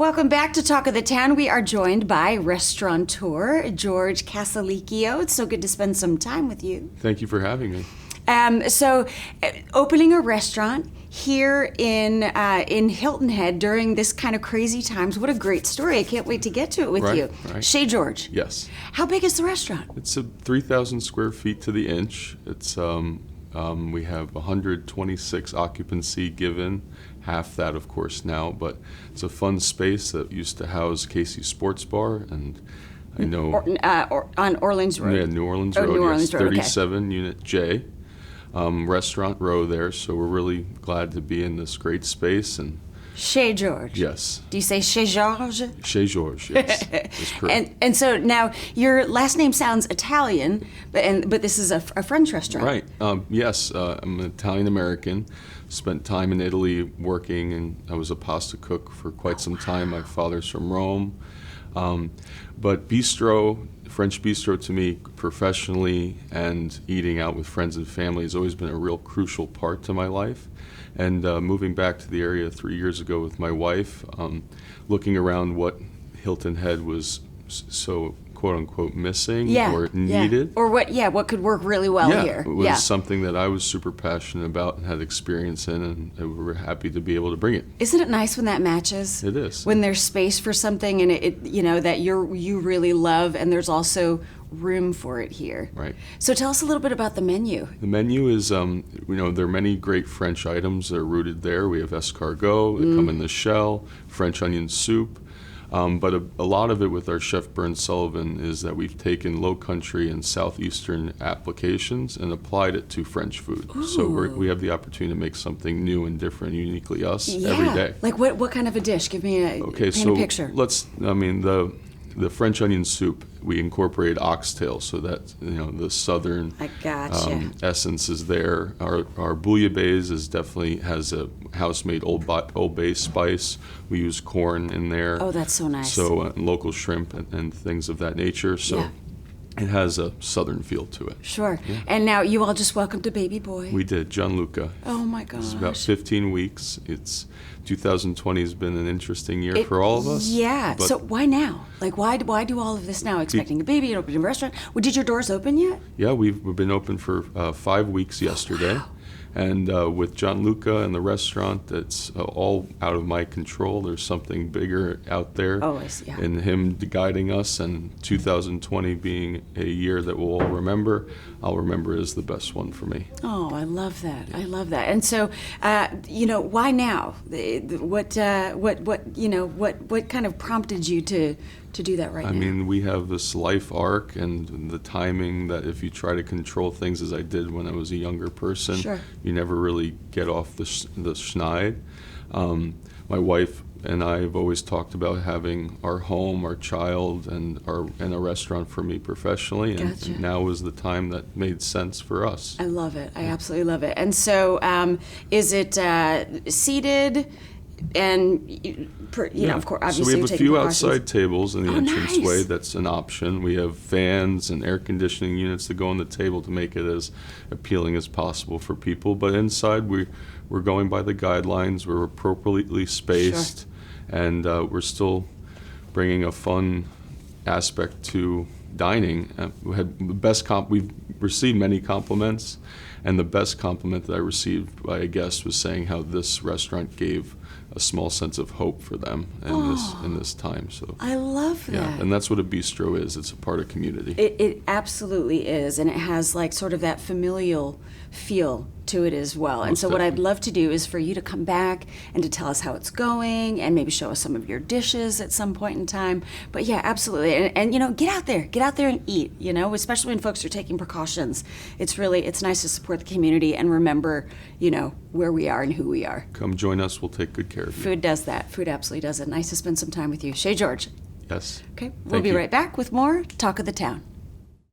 Welcome back to Talk of the Town. We are joined by restaurateur George Casalicchio. It's so good to spend some time with you. Thank you for having me. Opening a restaurant here in Hilton Head during this kind of crazy times. What a great story. I can't wait to get to it with you. Right. Chez George. Yes. How big is the restaurant? It's 3,000 square feet to the inch. It's we have 126 occupancy given, half that of course now, but it's a fun space that used to house Casey's Sports Bar, and I know on Orleans Road. Yeah, New Orleans Road. New Orleans Road. 37 okay. Unit J, restaurant row there. So we're really glad to be in this great space. And Chez George. Yes. Do you say Chez George? Chez George, yes. That's correct. And so now your last name sounds Italian, but this is a French restaurant. Right. Yes, I'm an Italian American. Spent time in Italy working, and I was a pasta cook for quite some time. My father's from Rome. But bistro, French bistro to me professionally and eating out with friends and family has always been a real crucial part to my life. And moving back to the area 3 years ago with my wife, looking around what Hilton Head was so quote-unquote missing or needed. Yeah. Or what could work really well here. It was something that I was super passionate about and had experience in, and we were happy to be able to bring it. Isn't it nice when that matches? It is. When there's space for something and it that you really love, and there's also room for it here. Right. So tell us a little bit about the menu. The menu is, there are many great French items that are rooted there. We have escargot that come in the shell, French onion soup. But a lot of it with our chef Bern Sullivan is that we've taken Lowcountry and Southeastern applications and applied it to French food. Ooh. So we have the opportunity to make something new and different, uniquely us every day. Like what kind of a dish? Give me a picture. The French onion soup, we incorporated oxtail so that the southern essence is there. Our bouillabaisse definitely has a house-made Old Bay spice. We use corn in there. Oh, that's so nice. So local shrimp and things of that nature. So it has a southern feel to it. Sure. Yeah. And now you all just welcomed a baby boy. We did, Gianluca. Oh my gosh. It's about 15 weeks. 2020 has been an interesting year for all of us. Yeah. So why now? Like why do all of this now? Expecting a baby and opening a restaurant. Well, did your doors open yet? Yeah, we've been open for 5 weeks yesterday. Wow. And with Gianluca and the restaurant, that's all out of my control. There's something bigger out there. Always, yeah. And him guiding us, and 2020 being a year that we'll all remember, I'll remember as the best one for me. Oh, I love that. I love that. And so, why now? What kind of prompted you to do that right now? I mean, we have this life arc and the timing that if you try to control things as I did when I was a younger person, you never really get off the schneid. My wife and I have always talked about having our home, our child, and a restaurant for me professionally, and now was the time that made sense for us. I love it. I absolutely love it. And so, is it seated? And of course, obviously, so we have a few precautions. outside tables in the entranceway. Nice. That's an option. We have fans and air conditioning units that go on the table to make it as appealing as possible for people. But inside, we're going by the guidelines. We're appropriately spaced, and we're still bringing a fun aspect to dining. We had the best we've received many compliments, and the best compliment that I received by a guest was saying how this restaurant gave a small sense of hope for them in this time. So I love that. Yeah, and that's what a bistro is. It's a part of community. It absolutely is, and it has like sort of that familial feel to it as well. And so what I'd love to do is for you to come back and to tell us how it's going and maybe show us some of your dishes at some point in time. But yeah, absolutely. And get out there and eat, especially when folks are taking precautions. It's nice to support the community and remember, where we are and who we are. Come join us. We'll take good care of you. Food does that. Food absolutely does it. Nice to spend some time with you. Chez George. Yes. Okay. We'll be right back with more Talk of the Town.